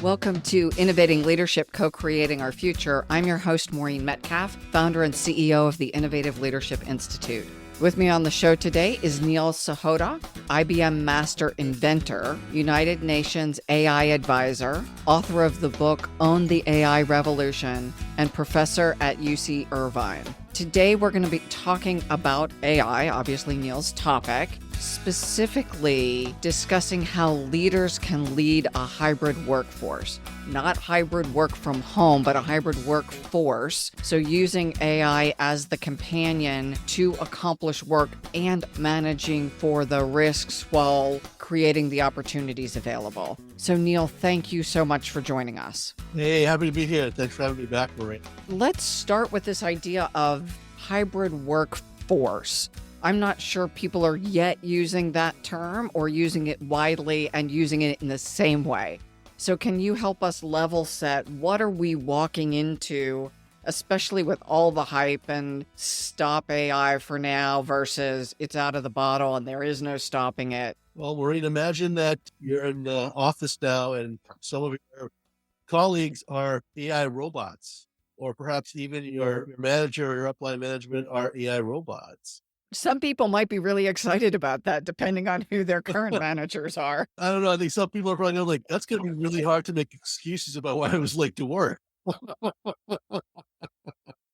Welcome to Innovating Leadership, Co-Creating Our Future. I'm your host, Maureen Metcalf, founder and CEO of the Innovative Leadership Institute. With me on the show today is Neil Sahota, IBM Master Inventor, United Nations AI Advisor, author of the book Own the AI Revolution, and professor at UC Irvine. Today, we're going to be talking about AI, obviously Neil's topic, specifically discussing how leaders can lead a hybrid workforce. Not hybrid work from home, but a hybrid workforce. So using AI as the companion to accomplish work and managing for the risks while creating the opportunities available. So Neil, thank you so much for joining us. Hey, happy to be here. Thanks for having me back, Maureen. Let's start with this idea of hybrid workforce. I'm not sure people are yet using that term or using it widely and using it in the same way. So can you help us level set? What are we walking into, especially with all the hype and stop AI for now versus it's out of the bottle and there is no stopping it? Well, Maureen, imagine that you're in the office now and some of your colleagues are AI robots, or perhaps even your manager or your upline management are AI robots. Some people might be really excited about that, depending on who their current managers are. I don't know. I think some people are probably going like, that's going to be really hard to make excuses about why I was late to work.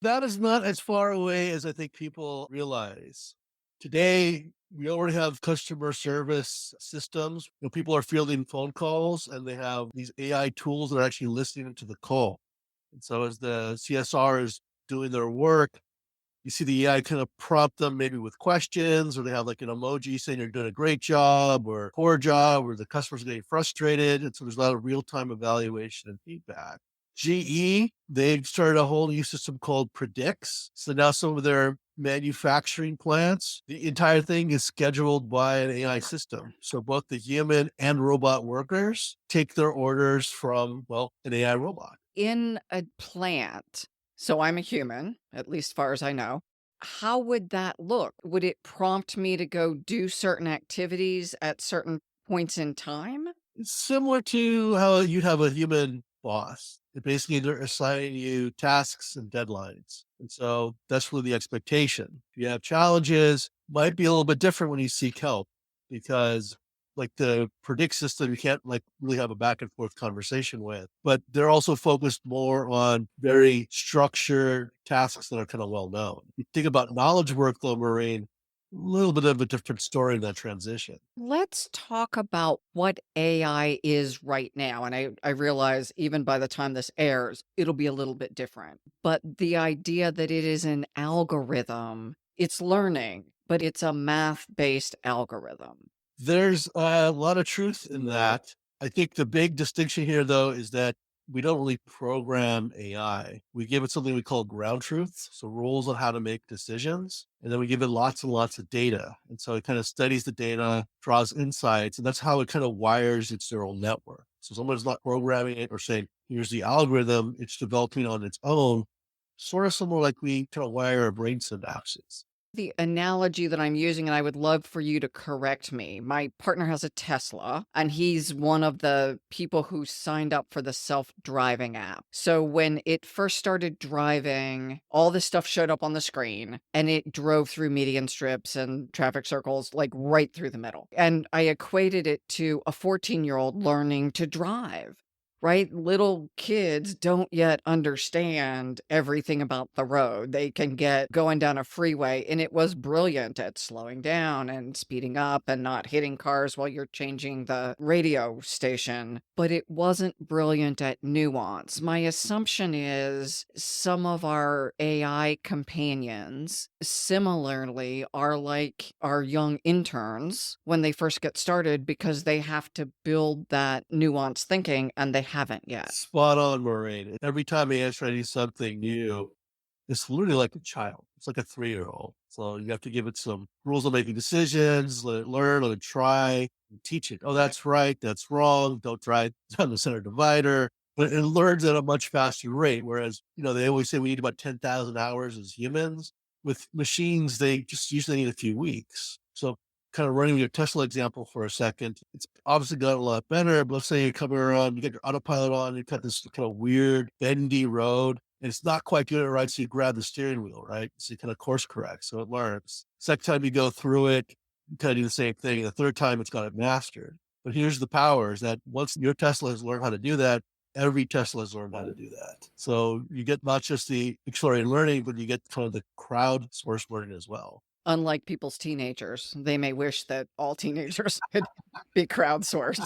That is not as far away as I think people realize. Today, we already have customer service systems. People are fielding phone calls and they have these AI tools that are actually listening to the call. And so as the CSR is doing their work, you see the AI kind of prompt them maybe with questions, or they have like an emoji saying you're doing a great job or poor job, or the customer's getting frustrated. And so there's a lot of real-time evaluation and feedback. GE, they've started a whole new system called Predicts. So now some of their manufacturing plants, the entire thing is scheduled by an AI system. So both the human and robot workers take their orders from, well, an AI robot. In a plant, so I'm a human, at least as far as I know, how would that look? Would it prompt me to go do certain activities at certain points in time? It's similar to how you'd have a human boss. Basically, they're assigning you tasks and deadlines. And so that's really the expectation. If you have challenges, might be a little bit different when you seek help, because like the Predict system, you can't like really have a back and forth conversation with, but they're also focused more on very structured tasks that are kind of well known. You think about knowledge work though, Maureen, a little bit of a different story in that transition. Let's talk about what AI is right now. And I realize even by the time this airs, it'll be a little bit different. But the idea that it is an algorithm, it's learning, but it's a math-based algorithm. There's a lot of truth in that. I think the big distinction here, though, is that we don't really program AI. We give it something we call ground truth, so rules on how to make decisions. And then we give it lots and lots of data. And so it kind of studies the data, draws insights, and that's how it kind of wires its neural network. So someone's not programming it or saying, here's the algorithm, it's developing on its own, sort of similar like we kind of wire our brain synapses. The analogy that I'm using, and I would love for you to correct me. My partner has a Tesla, and he's one of the people who signed up for the self-driving app. So when it first started driving, all this stuff showed up on the screen, and it drove through median strips and traffic circles, like right through the middle. And I equated it to a 14-year-old learning to drive. Right? Little kids don't yet understand everything about the road. They can get going down a freeway, and it was brilliant at slowing down and speeding up and not hitting cars while you're changing the radio station. But it wasn't brilliant at nuance. My assumption is some of our AI companions similarly are like our young interns when they first get started, because they have to build that nuanced thinking, and they haven't yet. Spot on, Maureen. Every time I answer, I do something new. It's literally like a child. It's like a 3-year-old. So you have to give it some rules of making decisions, let it learn, let it try, and teach it. Oh, that's right. That's wrong. Don't try it on the center divider. But it learns at a much faster rate. Whereas, they always say we need about 10,000 hours as humans. With machines, they just usually need a few weeks. So kind of running your Tesla example for a second, it's obviously gotten a lot better. But let's say you're coming around, you get your autopilot on, you've got this kind of weird bendy road, and it's not quite doing it right. So you grab the steering wheel, right? So you kind of course correct. So it learns. Second time you go through it, you kind of do the same thing. The third time it's got it mastered. But here's the power is that once your Tesla has learned how to do that, every Tesla has learned how to do that. So you get not just the accelerated learning, but you get kind of the crowdsourced learning as well. Unlike people's teenagers, they may wish that all teenagers could be crowdsourced.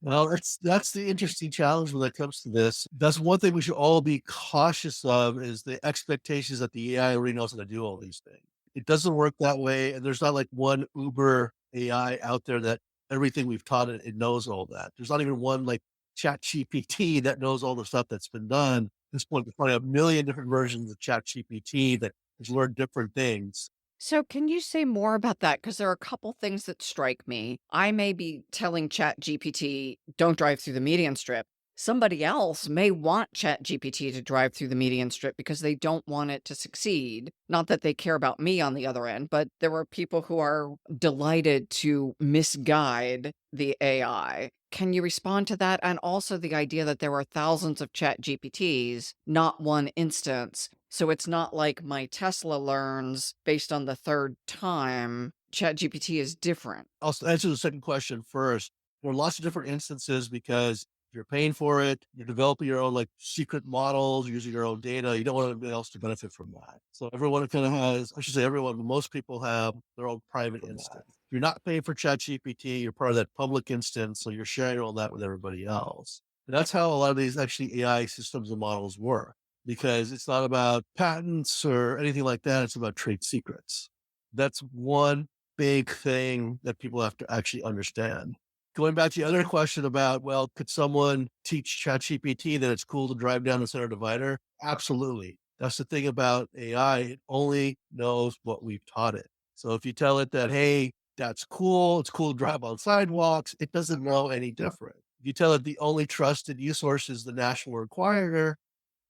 Well, that's the interesting challenge when it comes to this. That's one thing we should all be cautious of is the expectations that the AI already knows how to do all these things. It doesn't work that way, and there's not like one Uber AI out there that everything we've taught it, it knows all that. There's not even one like Chat GPT that knows all the stuff that's been done. At this point, there's probably a million different versions of Chat GPT that has learned different things. So, can you say more about that? Because there are a couple things that strike me. I may be telling Chat GPT, don't drive through the median strip. Somebody else may want Chat GPT to drive through the median strip because they don't want it to succeed. Not that they care about me on the other end, but there are people who are delighted to misguide the AI. Can you respond to that? And also the idea that there are thousands of Chat GPTs, not one instance. So it's not like my Tesla learns based on the third time. Chat GPT is different. I'll answer the second question first. There are lots of different instances because you're paying for it, you're developing your own like secret models, using your own data. You don't want anybody else to benefit from that. So everyone kind of has, I should say everyone, but most people have their own private instance. If you're not paying for ChatGPT, you're part of that public instance. So you're sharing all that with everybody else. And that's how a lot of these actually AI systems and models work because it's not about patents or anything like that. It's about trade secrets. That's one big thing that people have to actually understand. Going back to the other question about, well, could someone teach ChatGPT that it's cool to drive down the center divider? Absolutely. That's the thing about AI. It only knows what we've taught it. So if you tell it that, hey, that's cool, it's cool to drive on sidewalks, it doesn't know any different. If you tell it the only trusted news source is the National Enquirer,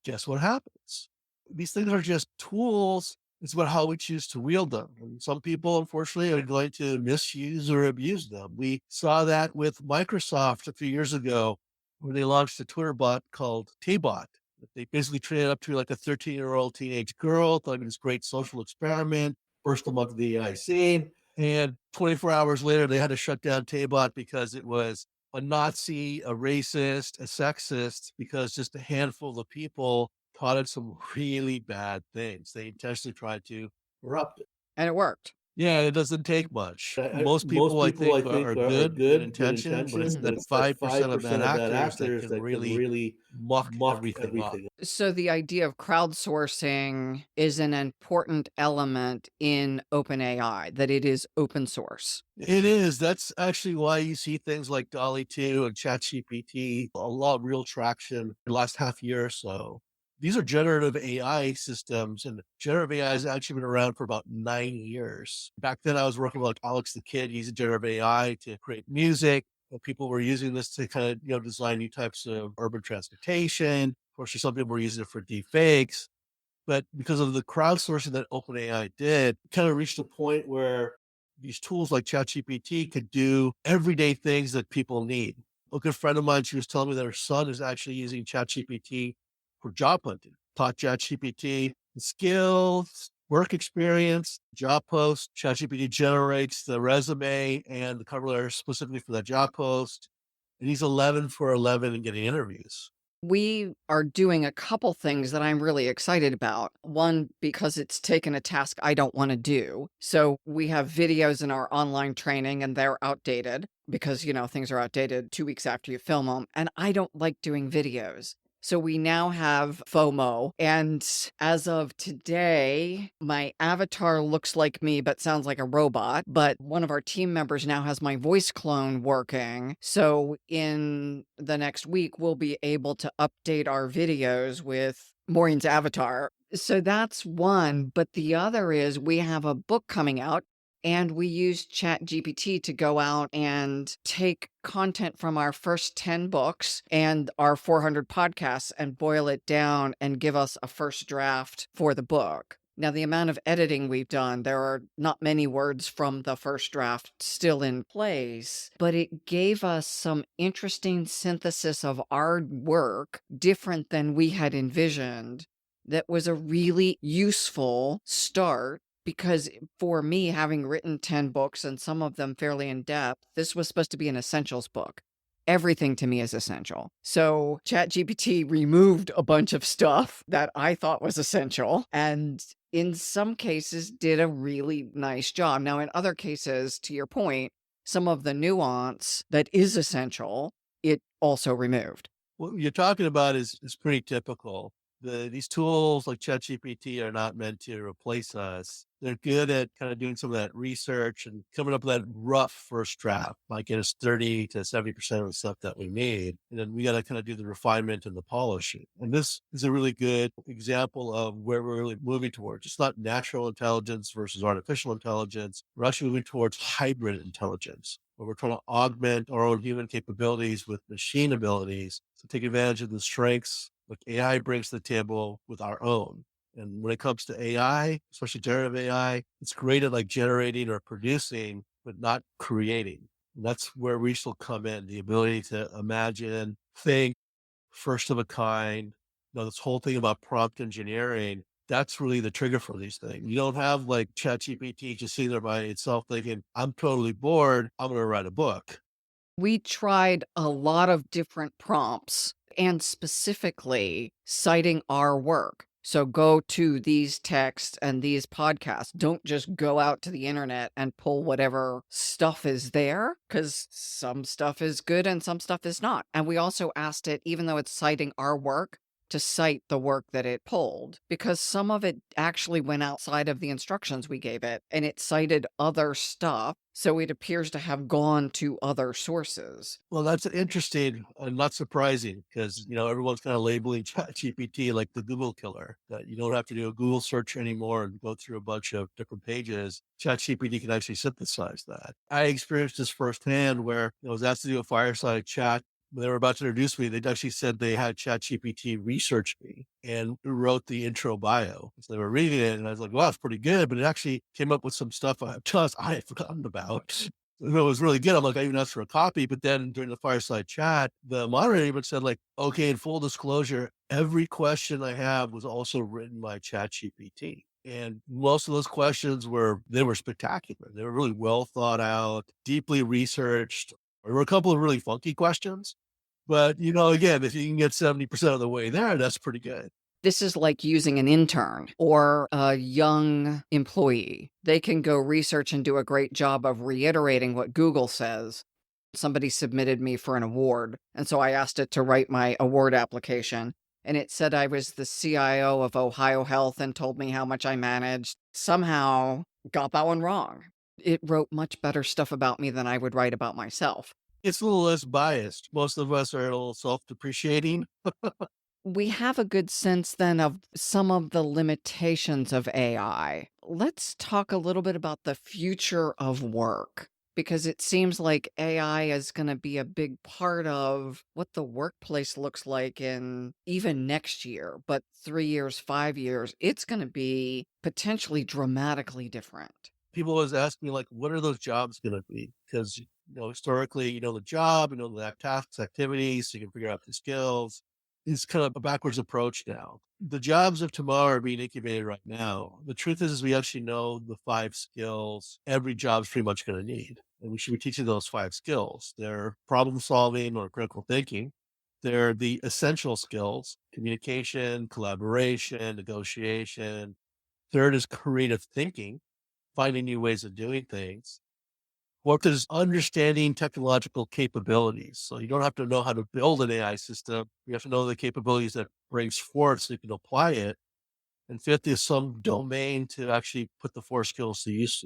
guess what happens? These things are just tools. It's about how we choose to wield them. And some people, unfortunately, are going to misuse or abuse them. We saw that with Microsoft a few years ago, where they launched a Twitter bot called T-Bot. They basically trained it up to like a 13-year-old teenage girl, thought it was a great social experiment, first among the AI scene. And 24 hours later, they had to shut down T-Bot because it was a Nazi, a racist, a sexist, because just a handful of people taught it some really bad things. They intentionally tried to corrupt it. And it worked. Yeah, it doesn't take much. Most Most people, I people, I think, think, are are good in good intention, but it's intention, but that it's that 5% of bad 5% of bad actors that actors can that can really really muck muck everything up. everything. So the idea of crowdsourcing is an important element in OpenAI, that it is open source. It is. That's actually why you see things like Dolly 2 and ChatGPT, a lot of real traction in the last half year or so. These are generative AI systems, and generative AI has actually been around for about 9 years. Back then, I was working with like Alex the Kid using generative AI to create music. People were using this to kind of design new types of urban transportation. Of course, some people were using it for deep fakes. But because of the crowdsourcing that OpenAI did, it kind of reached a point where these tools like ChatGPT could do everyday things that people need. A good friend of mine, she was telling me that her son is actually using ChatGPT for job hunting. Taught ChatGPT the skills, work experience, job post. ChatGPT generates the resume and the cover letter specifically for that job post. And he's 11 for 11 in getting interviews. We are doing a couple things that I'm really excited about. One, because it's taken a task I don't want to do. So we have videos in our online training and they're outdated because, things are outdated 2 weeks after you film them. And I don't like doing videos. So we now have FOMO. And as of today, my avatar looks like me, but sounds like a robot. But one of our team members now has my voice clone working. So in the next week, we'll be able to update our videos with Maureen's avatar. So that's one. But the other is we have a book coming out. And we use ChatGPT to go out and take content from our first 10 books and our 400 podcasts and boil it down and give us a first draft for the book. Now, the amount of editing we've done, there are not many words from the first draft still in place, but it gave us some interesting synthesis of our work, different than we had envisioned. That was a really useful start because for me, having written 10 books and some of them fairly in depth, this was supposed to be an essentials book. Everything to me is essential. So ChatGPT removed a bunch of stuff that I thought was essential and in some cases did a really nice job. Now, in other cases, to your point, some of the nuance that is essential, it also removed. What you're talking about is pretty typical. These tools like ChatGPT are not meant to replace us. They're good at kind of doing some of that research and coming up with that rough first draft, like get us 30 to 70% of the stuff that we need. And then we got to kind of do the refinement and the polishing. And this is a really good example of where we're really moving towards. It's not natural intelligence versus artificial intelligence. We're actually moving towards hybrid intelligence, where we're trying to augment our own human capabilities with machine abilities to take advantage of the strengths like AI brings to the table with our own. And when it comes to AI, especially generative AI, it's great at like generating or producing, but not creating. And that's where we still come in, the ability to imagine, think, first of a kind. This whole thing about prompt engineering, that's really the trigger for these things. You don't have like ChatGPT just sitting there by itself thinking, I'm totally bored, I'm going to write a book. We tried a lot of different prompts and specifically citing our work. So go to these texts and these podcasts. Don't just go out to the internet and pull whatever stuff is there, because some stuff is good and some stuff is not. And we also asked it, even though it's citing our work, to cite the work that it pulled, because some of it actually went outside of the instructions we gave it and it cited other stuff. So it appears to have gone to other sources. Well, that's interesting and not surprising because, everyone's kind of labeling ChatGPT like the Google killer, that you don't have to do a Google search anymore and go through a bunch of different pages. ChatGPT can actually synthesize that. I experienced this firsthand where I was asked to do a fireside chat. When they were about to introduce me, they actually said they had ChatGPT research me and wrote the intro bio. So they were reading it, and I was like, wow, it's pretty good. But it actually came up with some stuff I had forgotten about. It was really good. I'm like, I even asked for a copy. But then during the fireside chat, the moderator even said, like, okay, in full disclosure, every question I have was also written by ChatGPT. And most of those questions were spectacular. They were really well thought out, deeply researched. There were a couple of really funky questions, but again, if you can get 70% of the way there, that's pretty good. This is like using an intern or a young employee. They can go research and do a great job of reiterating what Google says. Somebody submitted me for an award, and so I asked it to write my award application. And it said I was the CIO of Ohio Health and told me how much I managed. Somehow got that one wrong. It wrote much better stuff about me than I would write about myself. It's a little less biased. Most of us are a little self-depreciating. We have a good sense then of some of the limitations of AI. Let's talk a little bit about the future of work, because it seems like AI is going to be a big part of what the workplace looks like in even next year, but 3 years, 5 years, it's going to be potentially dramatically different. People always ask me, like, what are those jobs going to be? Because, historically, the job, the tasks, activities, so you can figure out the skills. It's kind of a backwards approach now. The jobs of tomorrow are being incubated right now. The truth is we actually know the 5 skills every job's pretty much going to need. And we should be teaching those 5 skills. They're problem solving or critical thinking. They're the essential skills: communication, collaboration, negotiation. Third is creative thinking, finding new ways of doing things. Fourth is understanding technological capabilities. So you don't have to know how to build an AI system. You have to know the capabilities that brings forth so you can apply it. And fifth is some domain to actually put the 4 skills to use.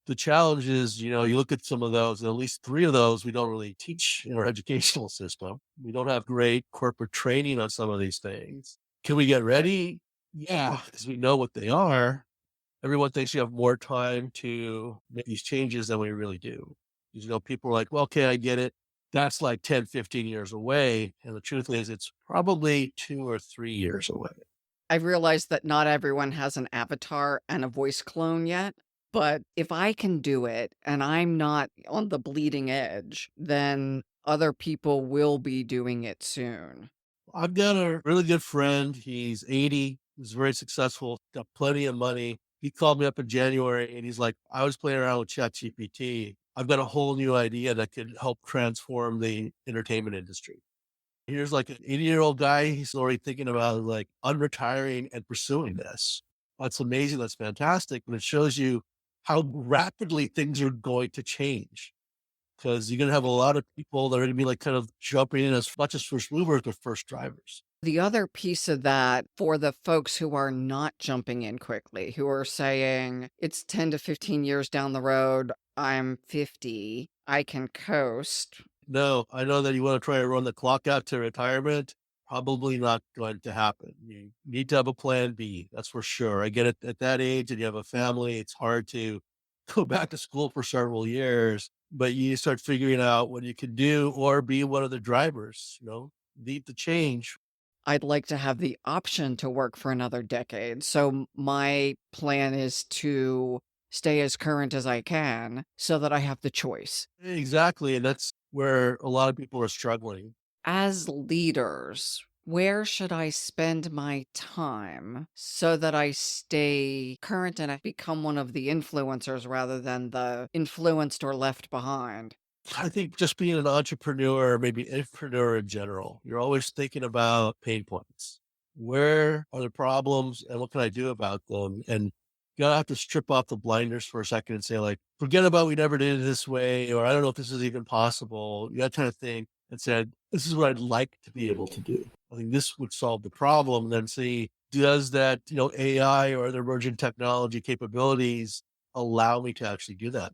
The challenge is, you look at some of those, and at least 3 of those we don't really teach in our educational system. We don't have great corporate training on some of these things. Can we get ready? Yeah, because we know what they are. Everyone thinks you have more time to make these changes than we really do. Because, people are like, well, okay, I get it. That's like 10, 15 years away. And the truth is it's probably 2 or 3 years away. I've realized that not everyone has an avatar and a voice clone yet, but if I can do it and I'm not on the bleeding edge, then other people will be doing it soon. I've got a really good friend. He's 80. He's very successful, got plenty of money. He called me up in January and he's like, I was playing around with ChatGPT. I've got a whole new idea that could help transform the entertainment industry. Here's like an 80-year-old guy. He's already thinking about like unretiring and pursuing this. That's amazing. That's fantastic. But it shows you how rapidly things are going to change, because you're going to have a lot of people that are going to be like kind of jumping in as much as first movers or first drivers. The other piece of that for the folks who are not jumping in quickly, who are saying it's 10 to 15 years down the road, I'm 50, I can coast. No, I know that you want to try to run the clock out to retirement. Probably not going to happen. You need to have a plan B. That's for sure. I get it at that age and you have a family. It's hard to go back to school for several years, but you start figuring out what you can do or be one of the drivers, lead the change. I'd like to have the option to work for another decade. So my plan is to stay as current as I can so that I have the choice. Exactly. And that's where a lot of people are struggling. As leaders, where should I spend my time so that I stay current and I become one of the influencers rather than the influenced or left behind? I think just being an entrepreneur, maybe an entrepreneur in general, you're always thinking about pain points. Where are the problems and what can I do about them? And you gotta have to strip off the blinders for a second and say, like, forget about we never did it this way, or I don't know if this is even possible. You gotta kind of think and say, this is what I'd like to be able to do. I think this would solve the problem. And then see, does that, AI or other emerging technology capabilities allow me to actually do that?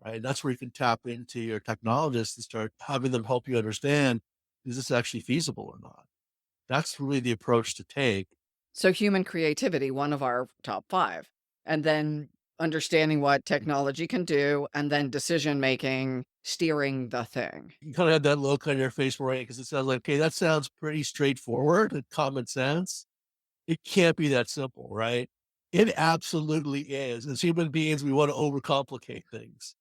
Right? That's where you can tap into your technologists and start having them help you understand, is this actually feasible or not? That's really the approach to take. So, human creativity, one of our top five. And then understanding what technology can do, and then decision making, steering the thing. You kind of have that look on your face, right? Because it sounds like, okay, that sounds pretty straightforward and common sense. It can't be that simple, right? It absolutely is. As human beings, we want to overcomplicate things.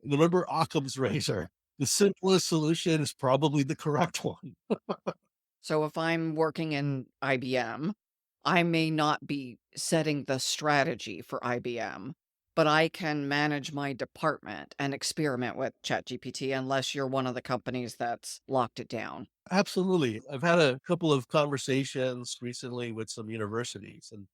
Remember Occam's razor. The simplest solution is probably the correct one. So, if I'm working in IBM, I may not be setting the strategy for IBM, but I can manage my department and experiment with ChatGPT unless you're one of the companies that's locked it down. Absolutely. I've had a couple of conversations recently with some universities, and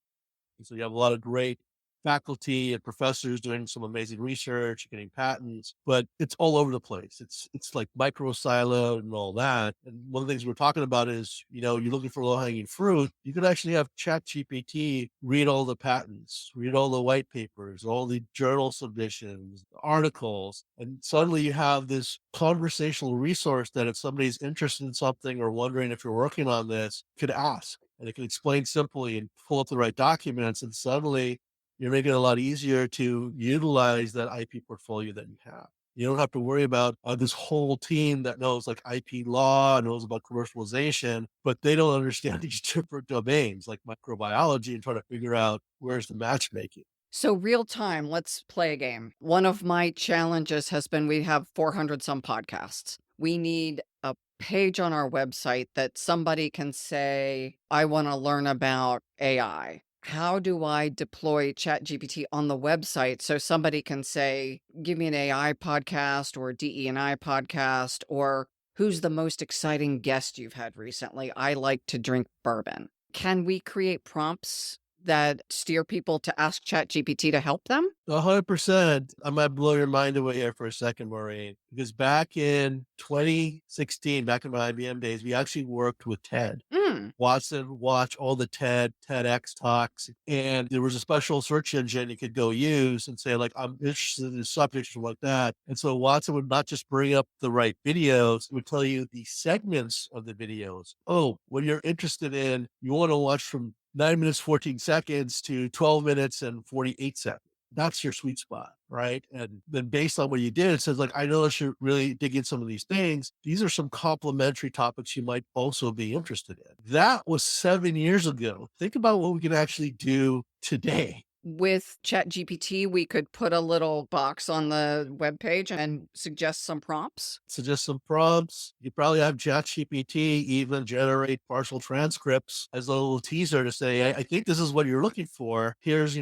so you have a lot of great faculty and professors doing some amazing research, getting patents, but it's all over the place. It's like micro siloed and all that. And one of the things we're talking about is, you're looking for low hanging fruit. You could actually have Chat GPT read all the patents, read all the white papers, all the journal submissions, articles, and suddenly you have this conversational resource that if somebody's interested in something or wondering if you're working on this, could ask. And it can explain simply and pull up the right documents. And suddenly you're making it a lot easier to utilize that IP portfolio that you have. You don't have to worry about this whole team that knows like IP law, knows about commercialization, but they don't understand these different domains like microbiology and trying to figure out where's the matchmaking. So, real time, let's play a game. One of my challenges has been we have 400 some podcasts. We need a page on our website that somebody can say, I want to learn about AI. How do I deploy ChatGPT on the website so somebody can say, give me an AI podcast or DE&I podcast, or who's the most exciting guest you've had recently? I like to drink bourbon. Can we create prompts that steer people to ask ChatGPT to help them? 100%. I might blow your mind away here for a second, Maureen, because back in 2016, back in my IBM days, we actually worked with TED. Mm. Watson watch all the TEDx talks, and there was a special search engine you could go use and say, like, I'm interested in subjects like that. And so Watson would not just bring up the right videos, it would tell you the segments of the videos. Oh, what you're interested in, you want to watch from 9 minutes, 14 seconds to 12 minutes and 48 seconds. That's your sweet spot, right? And then based on what you did, it says like, I noticed you're really digging some of these things. These are some complementary topics you might also be interested in. That was 7 years ago. Think about what we can actually do today. With ChatGPT, we could put a little box on the webpage and suggest some prompts. Suggest some prompts. You probably have ChatGPT even generate partial transcripts as a little teaser to say, I think this is what you're looking for. Here's,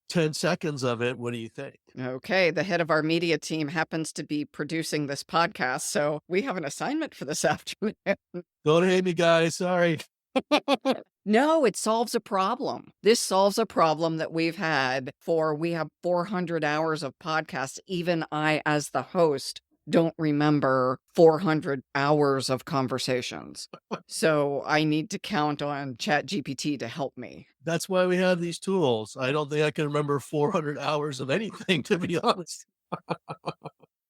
10 seconds of it. What do you think? Okay, the head of our media team happens to be producing this podcast, so we have an assignment for this afternoon. Don't hate me, guys. Sorry. No, it solves a problem. This solves a problem that we have 400 hours of podcasts. Even I, as the host, don't remember 400 hours of conversations. So I need to count on ChatGPT to help me. That's why we have these tools. I don't think I can remember 400 hours of anything, to be honest.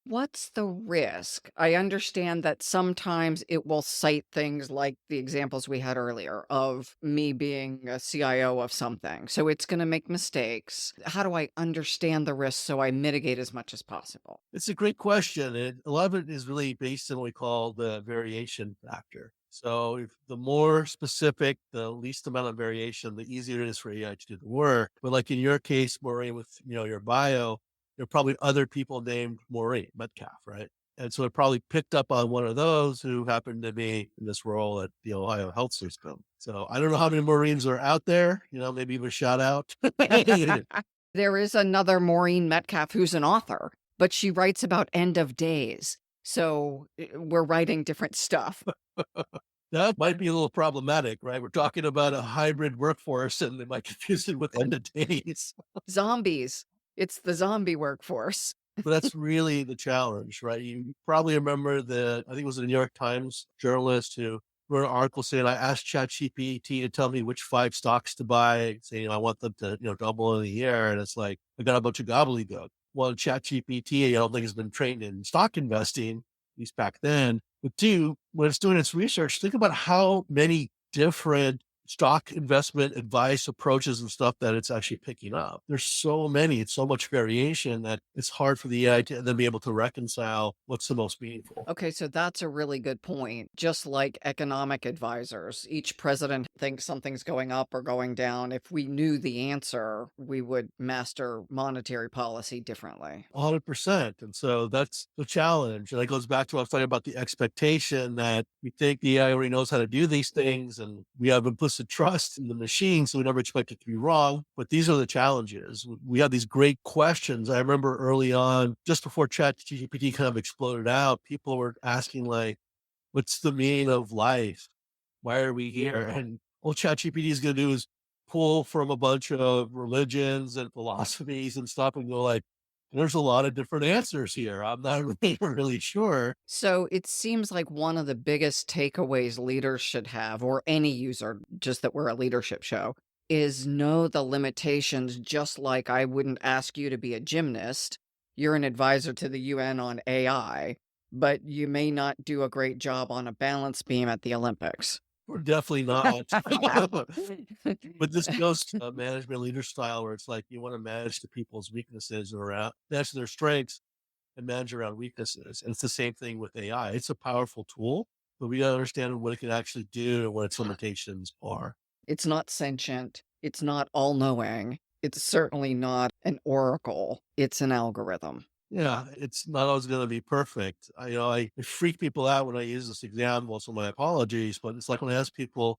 What's the risk? I understand that sometimes it will cite things like the examples we had earlier of me being a CIO of something. So it's going to make mistakes. How do I understand the risk so I mitigate as much as possible? It's a great question. And a lot of it is really based on what we call the variation factor. So if the more specific, the least amount of variation, the easier it is for AI to do the work. But like in your case, Maureen, with your bio, there are probably other people named Maureen Metcalf, right? And so it probably picked up on one of those who happened to be in this role at the Ohio Health System. So I don't know how many Marines are out there, maybe even a shout out. There is another Maureen Metcalf who's an author, but she writes about end of days. So we're writing different stuff. That might be a little problematic, right? We're talking about a hybrid workforce and they might confuse it with end of days. Zombies. It's the zombie workforce. But that's really the challenge, right? You probably remember I think it was the New York Times journalist who wrote an article saying, I asked ChatGPT to tell me which 5 stocks to buy, saying, I want them to, double in a year. And it's like, I got a bunch of gobbledygook. Well, ChatGPT, I don't think has been trained in stock investing, at least back then. But two, when it's doing its research, think about how many different stock investment advice approaches and stuff that it's actually picking up. There's so many, it's so much variation that it's hard for the AI to then be able to reconcile what's the most meaningful. Okay, so that's a really good point. Just like economic advisors, each president thinks something's going up or going down. If we knew the answer, we would master monetary policy differently. 100%. And so that's the challenge. And that goes back to what I was talking about, the expectation that we think the AI already knows how to do these things and we have implicit trust in the machine. So we never expect it to be wrong. But these are the challenges. We have these great questions. I remember early on, just before ChatGPT kind of exploded out, people were asking like, what's the meaning of life? Why are we here? And all ChatGPT is going to do is pull from a bunch of religions and philosophies and stuff and go like, there's a lot of different answers here. I'm not really sure. So it seems like one of the biggest takeaways leaders should have, or any user, just that we're a leadership show, is know the limitations. Just like I wouldn't ask you to be a gymnast. You're an advisor to the UN on AI, but you may not do a great job on a balance beam at the Olympics. We're definitely not. But this goes to management leader style where it's like you want to manage the people's weaknesses around manage their strengths and manage around weaknesses. And it's the same thing with AI. It's a powerful tool, but we got to understand what it can actually do and what its limitations are. It's not sentient. It's not all knowing. It's certainly not an oracle. It's an algorithm. Yeah, it's not always going to be perfect. I freak people out when I use this example, so my apologies, but it's like when I ask people,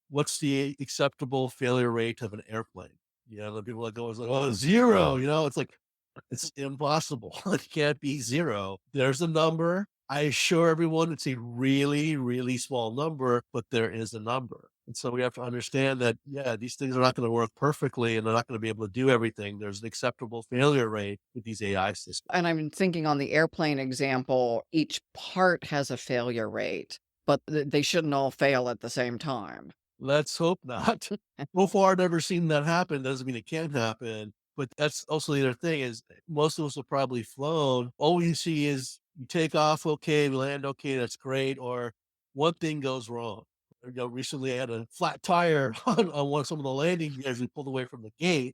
what's the acceptable failure rate of an airplane? The people that go, like, oh, zero, it's like, it's impossible. It can't be zero. There's a number. I assure everyone it's a really, really small number, but there is a number. And so we have to understand that, yeah, these things are not going to work perfectly and they're not going to be able to do everything. There's an acceptable failure rate with these AI systems. And I'm thinking on the airplane example, each part has a failure rate, but they shouldn't all fail at the same time. Let's hope not. So far, I've never seen that happen. Doesn't mean it can't happen. But that's also the other thing is most of us have probably flown. All you see is you take off, okay, we land, okay, that's great. Or one thing goes wrong. Recently I had a flat tire on some of the landing gears. We pulled away from the gate.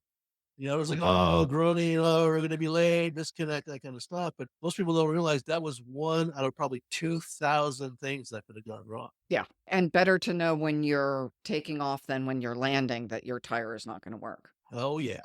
It was like, oh, groaning, oh, we're going to be late, disconnect, that kind of stuff. But most people don't realize that was one out of probably 2,000 things that could have gone wrong. Yeah. And better to know when you're taking off than when you're landing that your tire is not going to work. Oh, yeah.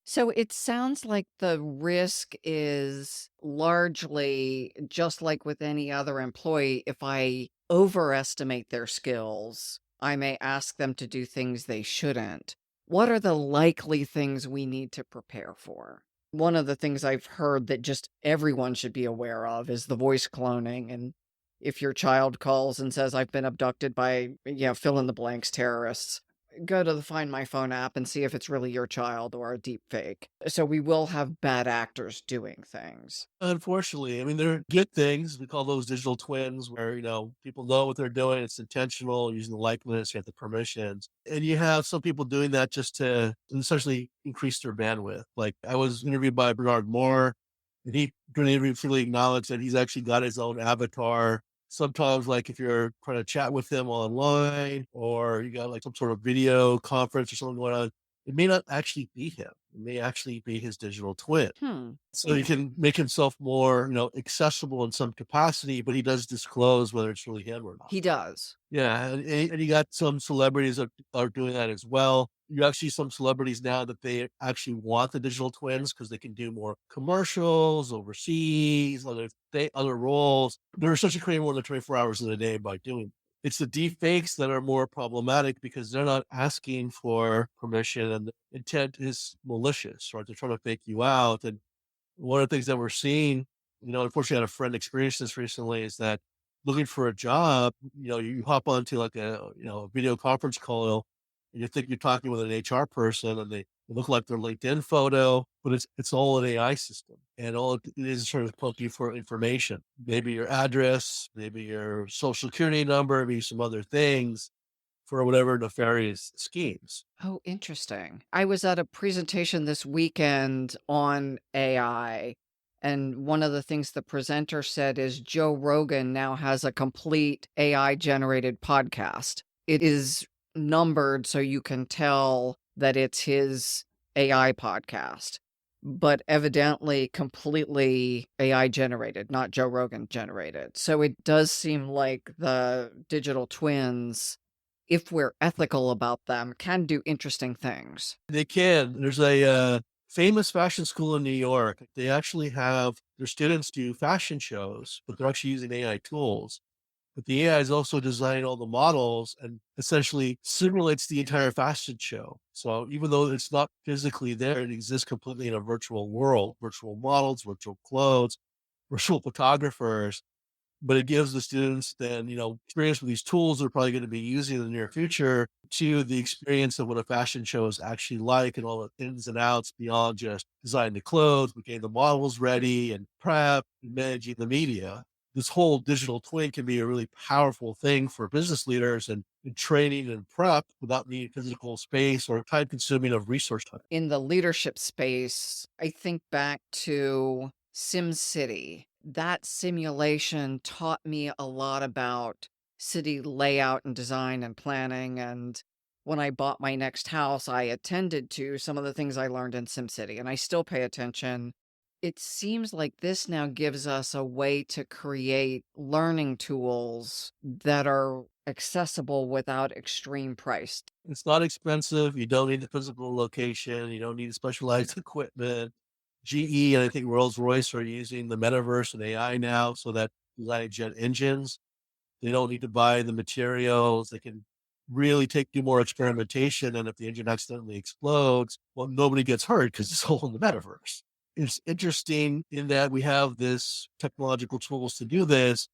So it sounds like the risk is largely just like with any other employee. If I overestimate their skills, I may ask them to do things they shouldn't. What are the likely things we need to prepare for? One of the things I've heard that just everyone should be aware of is the voice cloning. And if your child calls and says, I've been abducted by, fill in the blanks terrorists, go to the Find My Phone app and see if it's really your child or a deep fake. So we will have bad actors doing things. Unfortunately, I mean, there are good things. We call those digital twins where, people know what they're doing. It's intentional, using the likeness, you have the permissions. And you have some people doing that just to essentially increase their bandwidth. Like I was interviewed by Bernard Moore, and he during the interview freely acknowledged that he's actually got his own avatar. Sometimes, like if you're trying to chat with him online or you got like some sort of video conference or something going on, it may not actually be him. It may actually be his digital twin. Hmm. So he can make himself more, accessible in some capacity, but he does disclose whether it's really him or not. He does. Yeah, and you got some celebrities that are doing that as well. You actually some celebrities now that they actually want the digital twins because they can do more commercials overseas, other roles. They're essentially creating more than 24 hours in a day by doing it. It's the deep fakes that are more problematic because they're not asking for permission and the intent is malicious, right? They're trying to fake you out. And one of the things that we're seeing, unfortunately, I had a friend experience this recently is that looking for a job, you hop onto like a video conference call and you think you're talking with an HR person and they look like their LinkedIn photo, but it's all an AI system. And all it is sort of poking you for information, maybe your address, maybe your social security number, maybe some other things for whatever nefarious schemes. Oh, interesting. I was at a presentation this weekend on AI, and one of the things the presenter said is Joe Rogan now has a complete AI generated podcast. It is numbered so you can tell that it's his AI podcast, but evidently completely AI generated, not Joe Rogan generated. So it does seem like the digital twins, if we're ethical about them, can do interesting things. They can. There's a famous fashion school in New York. They actually have their students do fashion shows, but they're actually using AI tools. But the AI is also designing all the models and essentially simulates the entire fashion show. So even though it's not physically there, it exists completely in a virtual world, virtual models, virtual clothes, virtual photographers, but it gives the students then, experience with these tools they're probably going to be using in the near future to the experience of what a fashion show is actually like and all the ins and outs beyond just designing the clothes, getting the models ready and prep and managing the media. This whole digital twin can be a really powerful thing for business leaders and training and prep without needing physical space or time consuming of resource time. In the leadership space, I think back to SimCity. That simulation taught me a lot about city layout and design and planning. And when I bought my next house, I attended to some of the things I learned in SimCity, and I still pay attention. It seems like this now gives us a way to create learning tools that are accessible without extreme price. It's not expensive. You don't need the physical location. You don't need specialized equipment. GE and I think Rolls-Royce are using the metaverse and AI now so that designing jet engines, they don't need to buy the materials. They can really do more experimentation. And if the engine accidentally explodes, well, nobody gets hurt because it's all in the metaverse. It's interesting in that we have this technological tools to do this.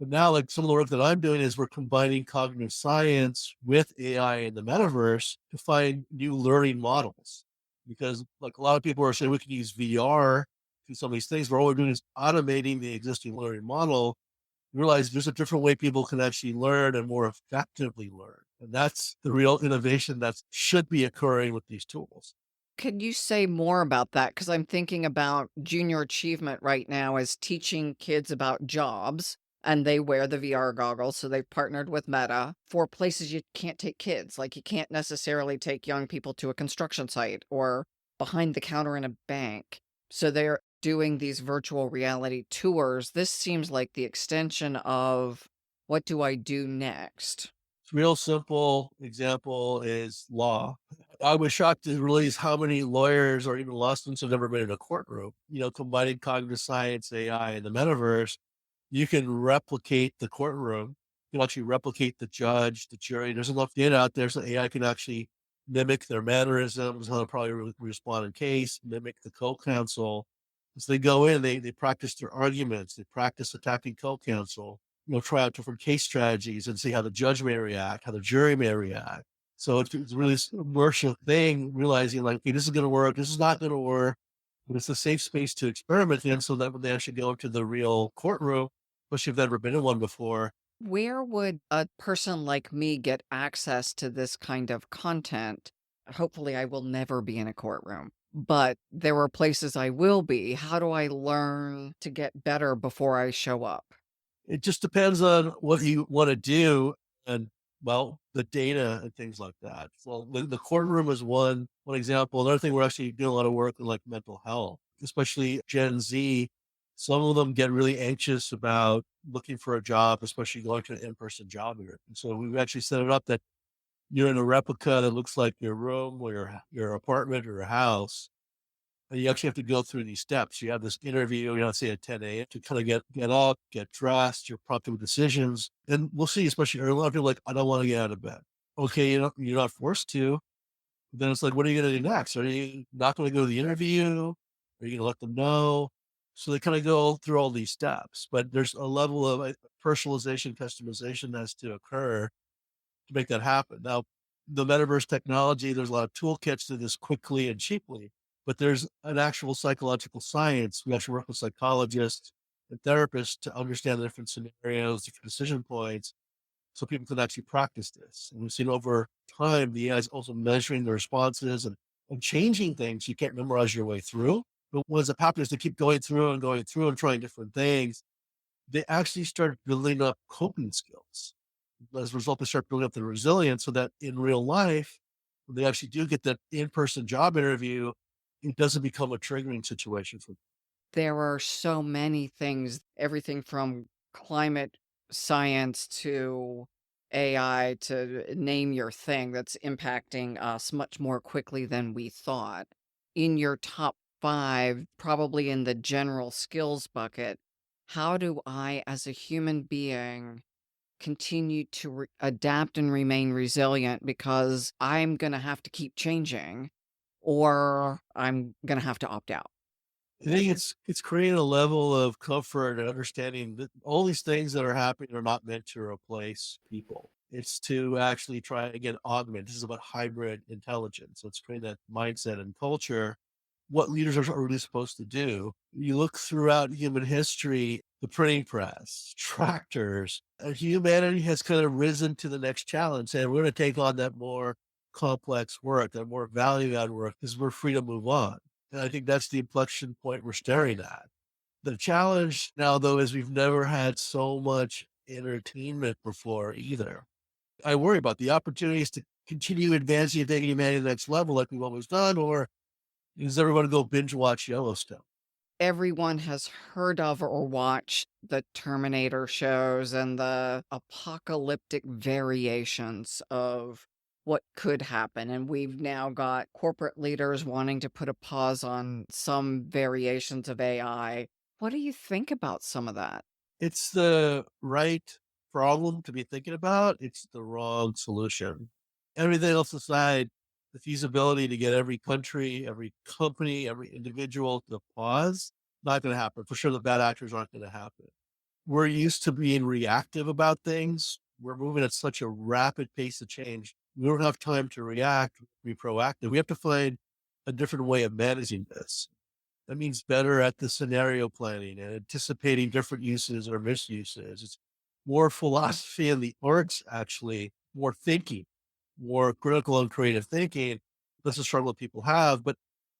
But now, like some of the work that I'm doing is we're combining cognitive science with AI in the metaverse to find new learning models. Because like a lot of people are saying we can use VR to some of these things, but all we're doing is automating the existing learning model. You realize there's a different way people can actually learn and more effectively learn. And that's the real innovation that should be occurring with these tools. Could you say more about that? Because I'm thinking about junior achievement right now as teaching kids about jobs. and they wear the VR goggles, so they've partnered with Meta for places you can't take kids, like, you can't necessarily take young people to a construction site or behind the counter in a bank. So they're doing these virtual reality tours. This seems like the extension of, "What do I do next?" Real simple example is law. I was shocked to realize how many lawyers or even law students have never been in a courtroom. Combining cognitive science, AI, and the metaverse, you can replicate the courtroom. You can actually replicate the judge, the jury. There's enough data out there so AI can actually mimic their mannerisms, how they'll probably respond in case, mimic the co-counsel. As they go in, they practice their arguments, they practice attacking co-counsel, try out different case strategies and see how the judge may react, how the jury may react. So it's really this immersive thing, realizing like, okay, this is going to work, this is not going to work, but it's a safe space to experiment in so that when they actually go into the real courtroom, especially if they've never been in one before, Where would a person like me get access to this kind of content? Hopefully, I will never be in a courtroom, but there are places I will be. How do I learn to get better before I show up? it just depends on what you want to do and, well, the data and things like that. So the courtroom is one example. Another thing, we're actually doing a lot of work in like mental health, especially Gen Z. Some of them get really anxious about looking for a job, especially going to an in-person job here. And so we've actually set it up that you're in a replica that looks like your room or your apartment or a house. And you actually have to go through these steps. You have this interview, say at 10 a.m. to kind of get up, get dressed, you're prompted with decisions. And we'll see, especially early on, people like, I don't want to get out of bed. Okay, you're not forced to. Then it's like, what are you going to do next? Are you not going to go to the interview? Are you going to let them know? So they kind of go through all these steps, but there's a level of personalization, customization that has to occur to make that happen. Now, the metaverse technology, there's a lot of toolkits to this quickly and cheaply, but there's an actual psychological science. We actually work with psychologists and therapists to understand the different scenarios, different decision points, so people can actually practice this. And we've seen over time, the AI is also measuring the responses and changing things. You can't memorize your way through. But what ends up happening is they keep going through and trying different things. They actually start building up coping skills. As a result, they start building up the resilience so that in real life, when they actually do get that in-person job interview, it doesn't become a triggering situation for them. There are so many things, everything from climate science to AI to name your thing, that's impacting us much more quickly than we thought. In your top 5, probably in the general skills bucket, how do I, as a human being, continue to adapt and remain resilient because I'm going to have to keep changing or I'm going to have to opt out? I think it's creating a level of comfort and understanding that all these things that are happening are not meant to replace people. It's to actually try again augment. This is about hybrid intelligence. So it's creating that mindset and culture. What leaders are really supposed to do. You look throughout human history, the printing press, tractors, and humanity has kind of risen to the next challenge. And we're going to take on that more complex work, that more value add work, because we're free to move on. And I think that's the inflection point we're staring at. The challenge now, though, is we've never had so much entertainment before either. I worry about the opportunities to continue advancing and taking humanity to the next level like we've always done, or is everyone go binge watch Yellowstone? Everyone has heard of or watched the Terminator shows and the apocalyptic variations of what could happen. And we've now got corporate leaders wanting to put a pause on some variations of AI. What do you think about some of that? It's the right problem to be thinking about. It's the wrong solution. Everything else aside, the feasibility to get every country, every company, every individual to pause, not going to happen. For sure, the bad actors aren't going to happen. We're used to being reactive about things. We're moving at such a rapid pace of change. We don't have time to react, be proactive. We have to find a different way of managing this. That means better at the scenario planning and anticipating different uses or misuses. It's more philosophy in the arts, actually, more thinking, more critical and creative thinking. That's a struggle that people have. But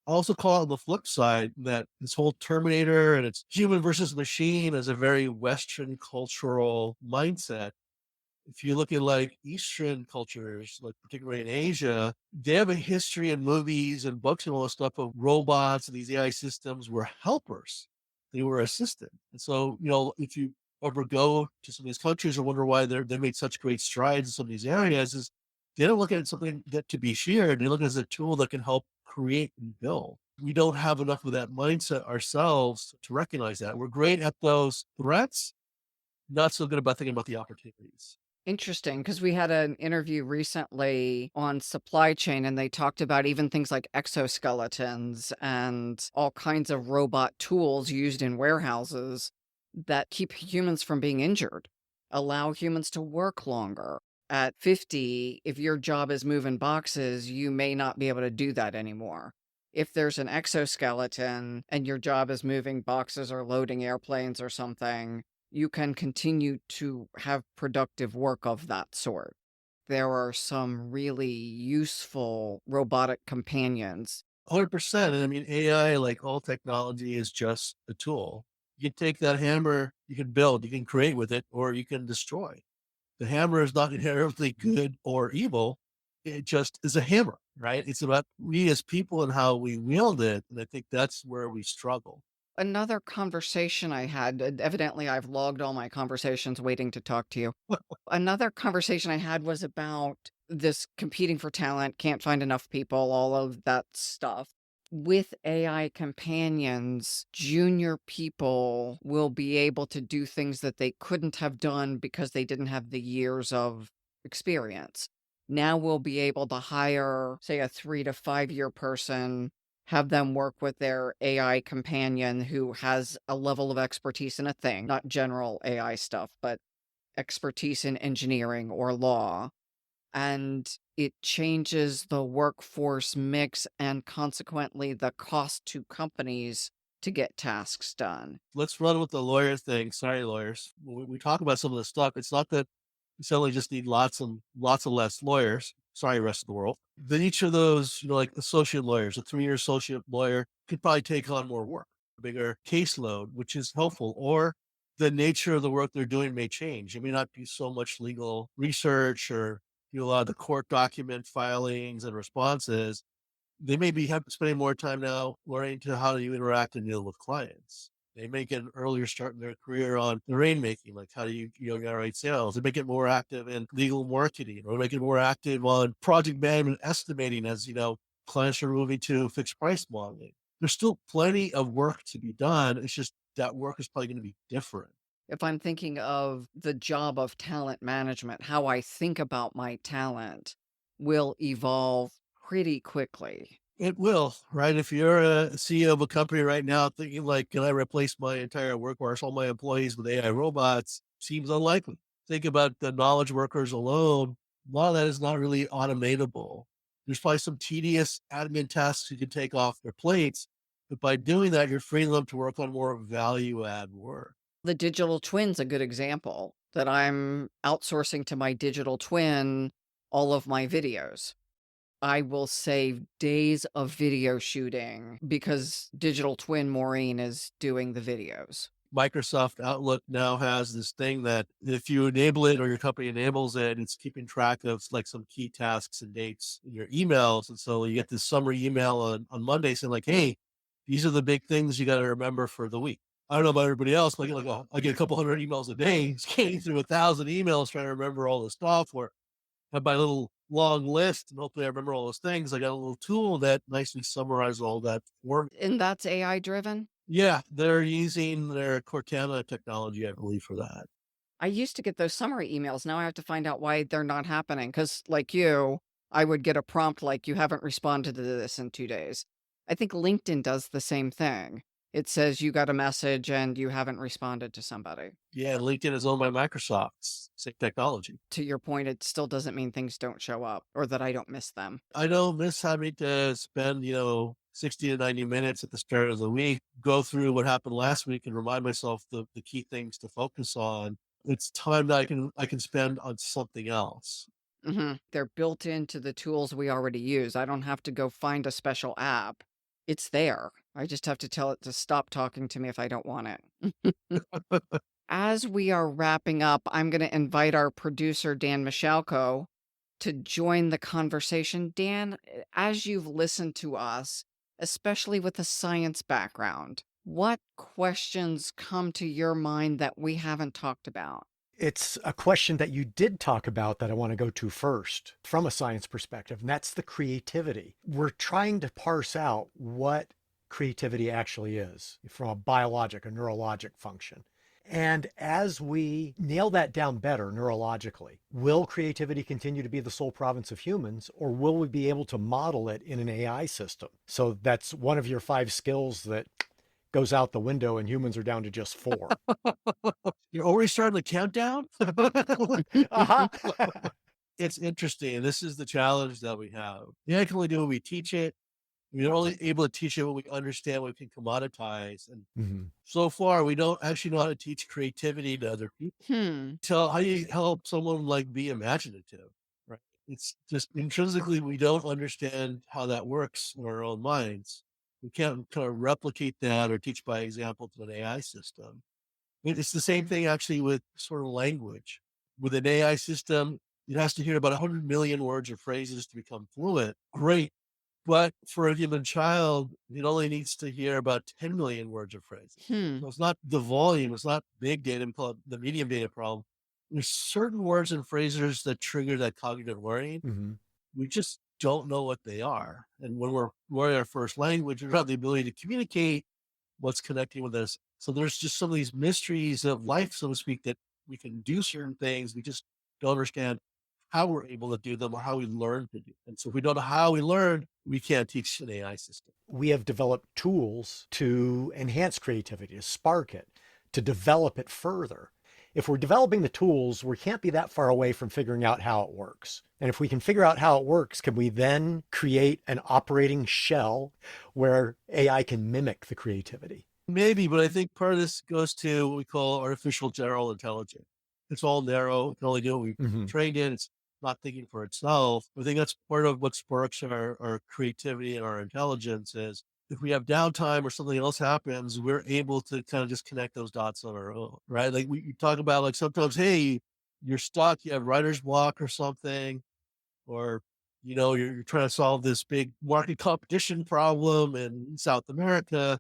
I also call it the flip side that this whole Terminator and it's human versus machine is a very Western cultural mindset. If you look at like Eastern cultures, like particularly in Asia, they have a history in movies and books and all this stuff of robots and these AI systems were helpers. They were assistant. And so, if you ever go to some of these countries or wonder why they made such great strides in some of these areas, is they don't look at it something that to be shared. They look at it as a tool that can help create and build. We don't have enough of that mindset ourselves to recognize that. We're great at those threats, not so good about thinking about the opportunities. Interesting, because we had an interview recently on supply chain, and they talked about even things like exoskeletons and all kinds of robot tools used in warehouses that keep humans from being injured, allow humans to work longer. At 50, if your job is moving boxes, you may not be able to do that anymore. If there's an exoskeleton and your job is moving boxes or loading airplanes or something, you can continue to have productive work of that sort. There are some really useful robotic companions. 100%. And I mean, AI, like all technology, is just a tool. You can take that hammer, you can build, you can create with it, or you can destroy. The hammer is not inherently good or evil. It just is a hammer, right? It's about we as people and how we wield it. And I think that's where we struggle. Another conversation I had, evidently, I've logged all my conversations waiting to talk to you. Another conversation I had was about this competing for talent, can't find enough people, all of that stuff. With AI companions, junior people will be able to do things that they couldn't have done because they didn't have the years of experience. Now we'll be able to hire, say, a 3 to 5 year person, have them work with their AI companion who has a level of expertise in a thing, not general AI stuff, but expertise in engineering or law, and it changes the workforce mix and consequently the cost to companies to get tasks done. Let's run with the lawyer thing. Sorry, lawyers. When we talk about some of this stuff, it's not that we suddenly just need lots of less lawyers. Sorry, rest of the world. Then each of those, like associate lawyers, a 3-year associate lawyer could probably take on more work, a bigger caseload, which is helpful. Or the nature of the work they're doing may change. It may not be so much legal research or a lot of the court document filings and responses. They may be spending more time now learning to how you interact and deal with clients. They may get an earlier start in their career on the rainmaking, like how do you generate sales? They may get more active in legal marketing, or make it more active on project management estimating as clients are moving to fixed price modeling. There's still plenty of work to be done. It's just that work is probably going to be different. If I'm thinking of the job of talent management, how I think about my talent will evolve pretty quickly. It will, right? If you're a CEO of a company right now thinking like, can I replace my entire workforce, all my employees with AI robots? Seems unlikely. Think about the knowledge workers alone. A lot of that is not really automatable. There's probably some tedious admin tasks you can take off their plates, but by doing that, you're freeing them to work on more value add work. The digital twin's a good example that I'm outsourcing to my digital twin all of my videos. I will save days of video shooting because digital twin Maureen is doing the videos. Microsoft Outlook now has this thing that if you enable it or your company enables it, it's keeping track of like some key tasks and dates in your emails. And so you get this summary email on Monday saying like, hey, these are the big things you got to remember for the week. I don't know about everybody else, but I get a couple hundred emails a day, scanning through 1,000 emails trying to remember all the stuff, or have my little long list and hopefully I remember all those things. I got a little tool that nicely summarizes all that for me. And that's AI driven? Yeah, they're using their Cortana technology, I believe, for that. I used to get those summary emails. Now I have to find out why they're not happening. Because, like you, I would get a prompt like, you haven't responded to this in 2 days. I think LinkedIn does the same thing. It says you got a message and you haven't responded to somebody. Yeah, LinkedIn is owned by Microsoft. Same technology. To your point, it still doesn't mean things don't show up or that I don't miss them. I don't miss having to spend, 60 to 90 minutes at the start of the week, go through what happened last week and remind myself the key things to focus on. It's time that I can spend on something else. They're built into the tools we already use. I don't have to go find a special app. It's there. I just have to tell it to stop talking to me if I don't want it. As we are wrapping up, I'm going to invite our producer, Dan Michalko, to join the conversation. Dan, as you've listened to us, especially with a science background, what questions come to your mind that we haven't talked about? It's a question that you did talk about that I want to go to first from a science perspective, and that's the creativity. We're trying to parse out what creativity actually is from a biologic, a neurologic function. And as we nail that down better neurologically, will creativity continue to be the sole province of humans, or will we be able to model it in an AI system? So that's one of your 5 skills that goes out the window and humans are down to just 4. You're already starting the countdown? Uh-huh. It's interesting. This is the challenge that we have. Yeah, I can only do what we teach it. We're only able to teach it what we understand, what we can commoditize. And Mhm. so far, we don't actually know how to teach creativity to other people. Hmm. So how do you help someone like be imaginative? Right. It's just intrinsically, we don't understand how that works in our own minds. We can't kind of replicate that or teach by example to an AI system. It's the same thing actually with sort of language. With an AI system, it has to hear about 100 million words or phrases to become fluent. Great. But for a human child, it only needs to hear about 10 million words or phrases. Hmm. So it's not the volume, it's not big data, we call it the medium data problem. There's certain words and phrases that trigger that cognitive learning. Mhm. We just don't know what they are. And when we're learning our first language, we don't have the ability to communicate what's connecting with us. So there's just some of these mysteries of life, so to speak, that we can do certain things. We just don't understand how we're able to do them or how we learn to do. And so if we don't know how we learn, we can't teach an AI system. We have developed tools to enhance creativity, to spark it, to develop it further. If we're developing the tools, we can't be that far away from figuring out how it works. And if we can figure out how it works, can we then create an operating shell where AI can mimic the creativity? Maybe, but I think part of this goes to what we call artificial general intelligence. It's all narrow. It can only do what we Mhm. trained in. It's not thinking for itself. I think that's part of what sparks our creativity and our intelligence is if we have downtime or something else happens, we're able to kind of just connect those dots on our own, right? Like we talk about like sometimes, hey, you're stuck, you have writer's block or something, or you're trying to solve this big market competition problem in South America.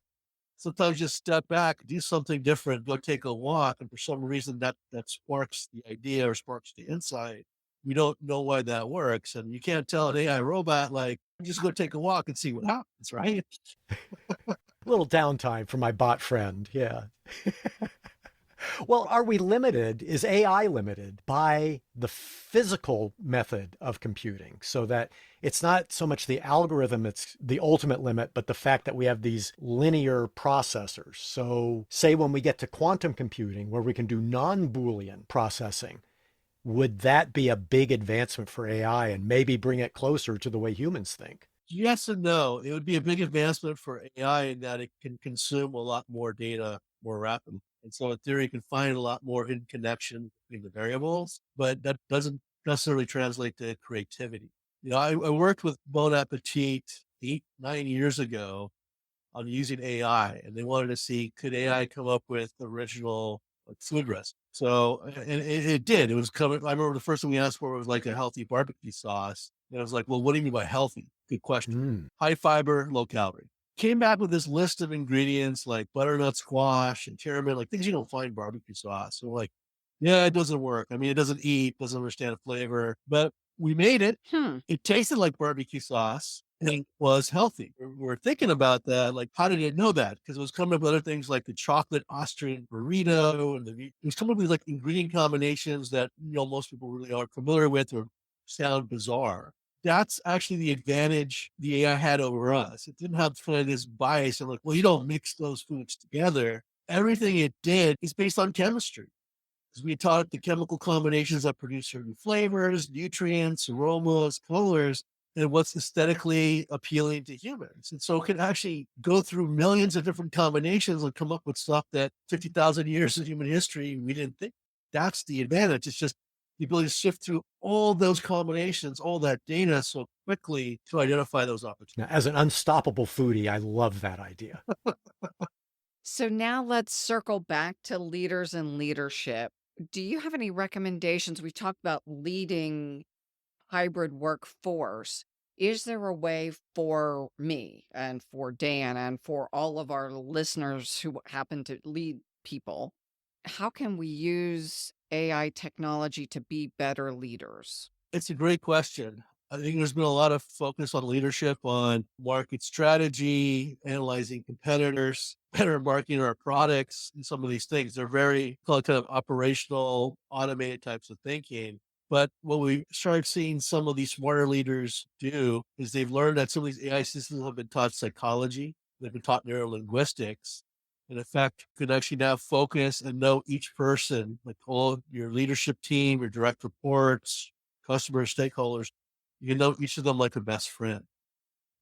Sometimes just step back, do something different, go take a walk, and for some reason that sparks the idea or sparks the insight. We don't know why that works, and you can't tell an AI robot like just go take a walk and see what happens, right? A little downtime for my bot friend. Yeah. Well, are we limited? Is AI limited by the physical method of computing so that it's not so much the algorithm, it's the ultimate limit, but the fact that we have these linear processors? So, say when we get to quantum computing, where we can do non Boolean processing, would that be a big advancement for AI and maybe bring it closer to the way humans think? Yes and no. It would be a big advancement for AI in that it can consume a lot more data more rapidly. And so in theory, you can find a lot more in connection between the variables, but that doesn't necessarily translate to creativity. I worked with Bon Appetit 8, 9 years ago on using AI, and they wanted to see could AI come up with original like food recipes. So, and it did. It was coming. I remember the first thing we asked for was like a healthy barbecue sauce. And I was like, well, what do you mean by healthy? Good question. Mm. High fiber, low calorie. Came back with this list of ingredients like butternut squash and tarramin, like things you don't find in barbecue sauce. So like, yeah, it doesn't work. I mean, it doesn't eat, doesn't understand the flavor, but we made it. Hmm. It tasted like barbecue sauce and was healthy. We're thinking about that. Like, how did it know that? Because it was coming up with other things like the chocolate Austrian burrito, and it was coming up with like ingredient combinations that most people really aren't familiar with or sound bizarre. That's actually the advantage the AI had over us. It didn't have kind of this bias and like, well, you don't mix those foods together. Everything it did is based on chemistry because we taught it the chemical combinations that produce certain flavors, nutrients, aromas, colors, and what's aesthetically appealing to humans. And so it can actually go through millions of different combinations and come up with stuff that 50,000 years of human history we didn't think. That's the advantage. It's just the ability to sift through all those combinations, all that data so quickly to identify those Now, opportunities. as an unstoppable foodie, I love that idea. So now let's circle back to leaders and leadership. Do you have any recommendations? We talked about leading hybrid workforce. Is there a way for me and for Dan and for all of our listeners who happen to lead people? How can we use AI technology to be better leaders? It's a great question. I think there's been a lot of focus on leadership, on market strategy, analyzing competitors, better marketing our products, and some of these things. They're very call it kind of operational, automated types of thinking. But what we started seeing some of these smarter leaders do is they've learned that some of these AI systems have been taught psychology, they've been taught neurolinguistics. And in fact, you can actually now focus and know each person, like all your leadership team, your direct reports, customers, stakeholders, you can know each of them like a best friend.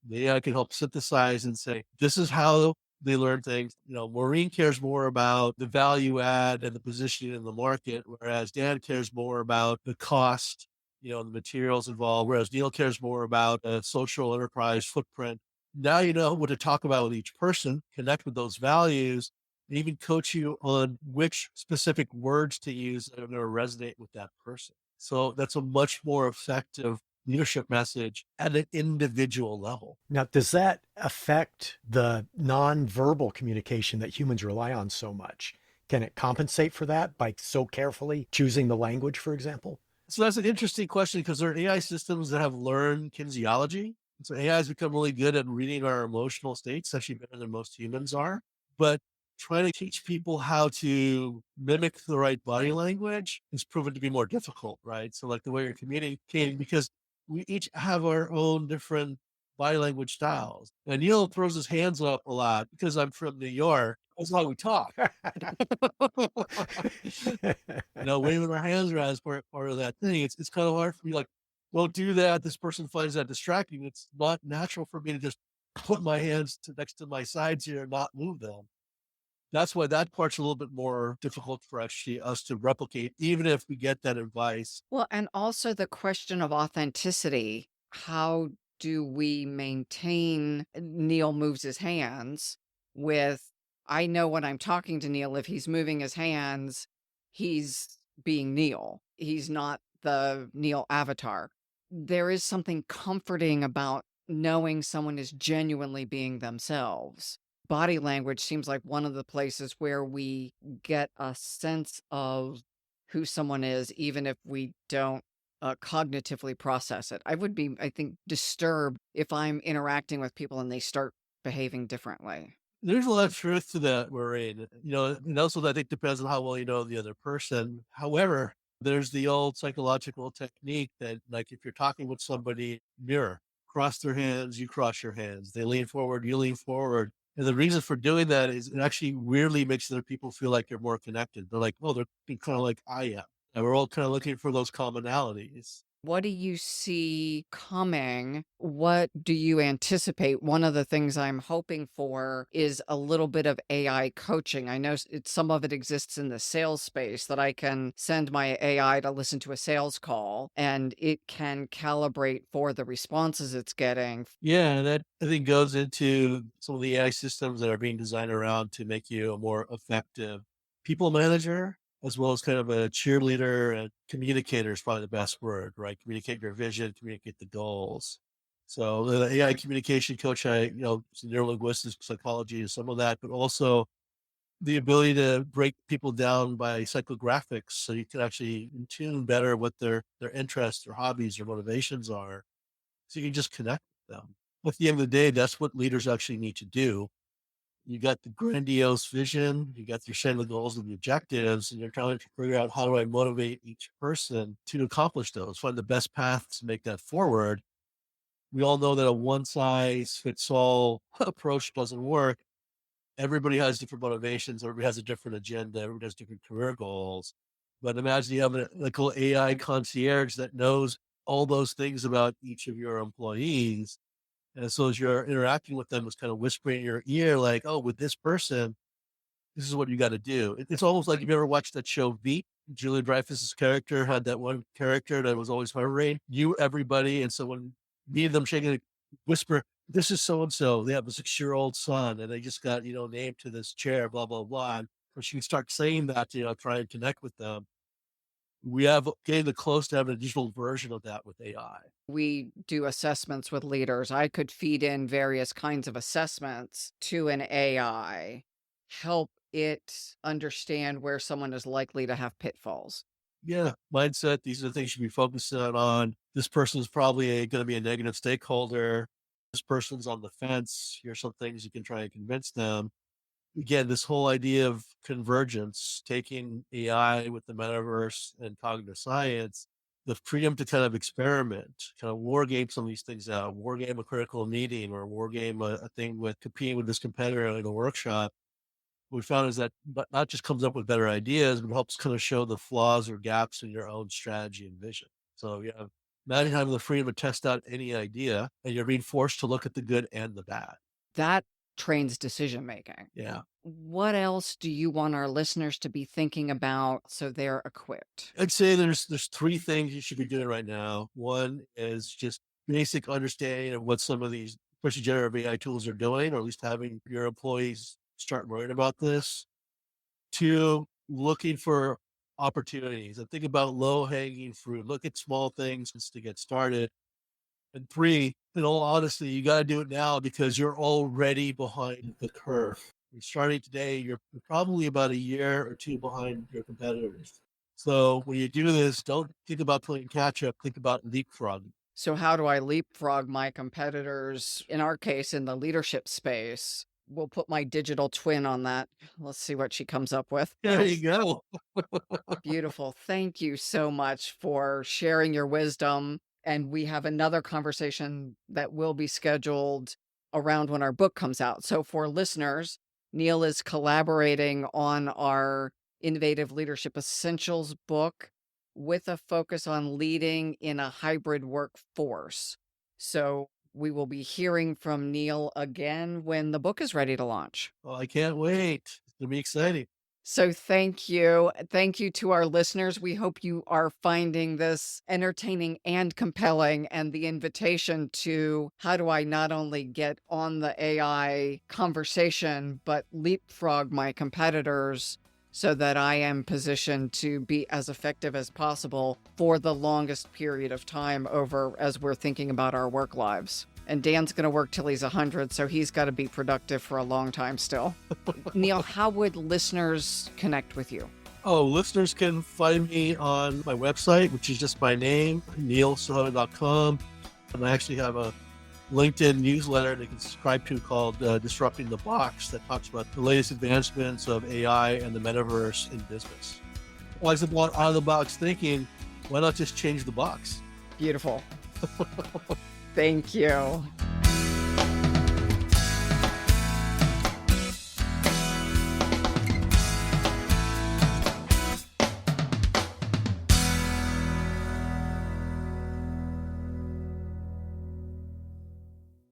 The AI can help synthesize and say, this is how they learn things. Maureen cares more about the value add and the positioning in the market, whereas Dan cares more about the cost, the materials involved, whereas Neil cares more about a social enterprise footprint. Now you know what to talk about with each person, connect with those values, and even coach you on which specific words to use that are going to resonate with that person. So that's a much more effective leadership message at an individual level. Now, does that affect the nonverbal communication that humans rely on so much? Can it compensate for that by so carefully choosing the language, for example? So that's an interesting question because there are AI systems that have learned kinesiology. So AI has become really good at reading our emotional states, actually better than most humans are. But trying to teach people how to mimic the right body language has proven to be more difficult, right? So like the way you're communicating, because we each have our own different body language styles. And Neil throws his hands up a lot because I'm from New York. That's how we talk. Waving our hands around is part of that thing. It's kind of hard for me, like, don't do that. This person finds that distracting. It's not natural for me to just put my hands next to my sides here and not move them. That's why that part's a little bit more difficult for actually us to replicate, even if we get that advice. Well, and also the question of authenticity. How do we maintain Neil moves his hands with, I know when I'm talking to Neil, if he's moving his hands, he's being Neil. He's not the Neil avatar. There is something comforting about knowing someone is genuinely being themselves. Body language seems like one of the places where we get a sense of who someone is, even if we don't cognitively process it. I would be, I think, disturbed if I'm interacting with people and they start behaving differently. There's a lot of truth to that, Maureen. And also I think depends on how well you know the other person. However, there's the old psychological technique that, like, if you're talking with somebody, mirror, cross their hands, you cross your hands. They lean forward, you lean forward. And the reason for doing that is it actually weirdly makes other people feel like you're more connected. They're like, oh, they're kind of like I am. And we're all kind of looking for those commonalities. What do you see coming? What do you anticipate? One of the things I'm hoping for is a little bit of AI coaching. I know some of it exists in the sales space that I can send my AI to listen to a sales call and it can calibrate for the responses it's getting. Yeah, that I think goes into some of the AI systems that are being designed around to make you a more effective people manager, as well as kind of a cheerleader and communicator is probably the best word, right? Communicate your vision, communicate the goals. So the AI communication coach, some neurolinguistics, psychology, and some of that, but also the ability to break people down by psychographics so you can actually tune better what their interests, their hobbies, their motivations are. So you can just connect with them. At the end of the day, that's what leaders actually need to do. You got the grandiose vision, you got your setting the goals and the objectives, and you're trying to figure out how do I motivate each person to accomplish those, find the best path to make that forward. We all know that a one size fits all approach doesn't work. Everybody has different motivations, everybody has a different agenda, everybody has different career goals. But imagine you have a little AI concierge that knows all those things about each of your employees. And so as you're interacting with them, it's kind of whispering in your ear, like, oh, with this person, this is what you got to do. It's almost like, you've ever watched that show Veep? Julia Dreyfus's character had that one character that was always hovering, knew everybody. And so when me and them shaking a whisper, this is so-and-so, they have a 6-year-old son and they just got, named to this chair, blah, blah, blah. And when she starts saying that, try and connect with them, we have getting close to having a digital version of that with AI. We do assessments with leaders. I could feed in various kinds of assessments to an AI, help it understand where someone is likely to have pitfalls. Yeah, mindset. These are the things you should be focusing on. This person's probably going to be a negative stakeholder. This person's on the fence. Here's some things you can try and convince them. Again, this whole idea of convergence, taking AI with the metaverse and cognitive science, the freedom to kind of experiment, kind of war game some of these things out, war game a critical meeting or war game a thing with competing with this competitor in a workshop. What we found is that not just comes up with better ideas, but helps kind of show the flaws or gaps in your own strategy and vision. So you have not having the freedom to test out any idea, and you're being forced to look at the good and the bad. That trains decision making. Yeah. What else do you want our listeners to be thinking about so they're equipped? I'd say there's 3 things you should be doing right now. One is just basic understanding of what some of these, especially generative AI tools are doing, or at least having your employees start learning about this. 2, looking for opportunities and think about low hanging fruit. Look at small things just to get started. And 3, in all honesty, you got to do it now because you're already behind the curve. You're starting today, you're probably about a year or 2 behind your competitors. So when you do this, don't think about playing catch up, think about leapfrogging. So how do I leapfrog my competitors? In our case, in the leadership space, we'll put my digital twin on that. Let's see what she comes up with. There you go. Beautiful. Thank you so much for sharing your wisdom. And we have another conversation that will be scheduled around when our book comes out. So for listeners, Neil is collaborating on our Innovative Leadership Essentials book with a focus on leading in a hybrid workforce. So we will be hearing from Neil again when the book is ready to launch. Well, I can't wait. It's going to be exciting. So thank you. Thank you to our listeners. We hope you are finding this entertaining and compelling, and the invitation to how do I not only get on the AI conversation, but leapfrog my competitors so that I am positioned to be as effective as possible for the longest period of time over as we're thinking about our work lives. And Dan's going to work till he's 100, so he's got to be productive for a long time still. Neil, how would listeners connect with you? Oh, listeners can find me on my website, which is just my name, neilsahota.com. And I actually have a LinkedIn newsletter they can subscribe to called Disrupting the Box that talks about the latest advancements of AI and the metaverse in business. Always about out-of-the-box thinking, why not just change the box? Beautiful. Thank you.